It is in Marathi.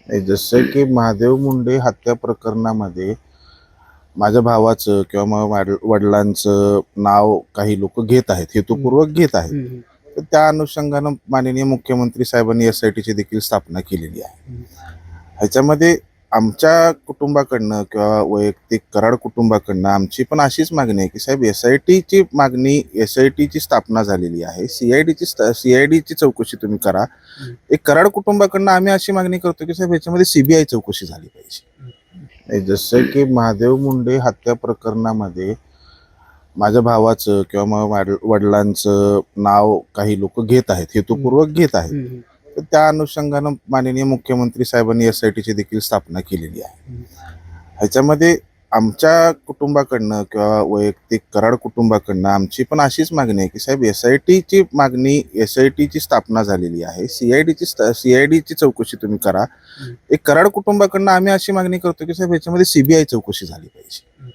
जसं की महादेव मुंडे हत्या प्रकरणामध्ये माझ्या भावाचं किंवा मग वडिलांचं नाव काही लोक घेत आहेत, हेतुपूर्वक घेत आहेत. तर त्या अनुषंगानं माननीय मुख्यमंत्री साहेबांनी एसआयटीची देखील स्थापना केलेली आहे. ह्याच्यामध्ये आमच्या कुटुंबाकडनं किंवा वैयक्तिक कराड कुटुंबाकडनं आमची पण अशीच मागणी आहे की साहेब, एसआयटीची स्थापना झालेली आहे, सीआयडीची चौकशी तुम्ही करा. एक कराड कुटुंबाकडनं आम्ही अशी मागणी करतो की साहेब, याच्यामध्ये सीबीआय चौकशी झाली पाहिजे. जसं की महादेव मुंडे हत्या प्रकरणामध्ये माझ्या भावाचं किंवा मग वडिलांचं नाव काही लोक घेत आहेत, हेतुपूर्वक घेत आहेत. तर त्या अनुषंगानं माननीय मुख्यमंत्री साहेबांनी एसआयटीची देखील स्थापना केलेली आहे. ह्याच्यामध्ये आमच्या कुटुंबाकडनं किंवा वैयक्तिक कराड कुटुंबाकडनं आमची पण अशीच मागणी आहे की साहेब, एसआयटीची स्थापना झालेली आहे, सीआयडीची चौकशी तुम्ही करा. एक कराड कुटुंबाकडनं आम्ही अशी मागणी करतो की साहेब, याच्यामध्ये सीबीआय चौकशी झाली पाहिजे.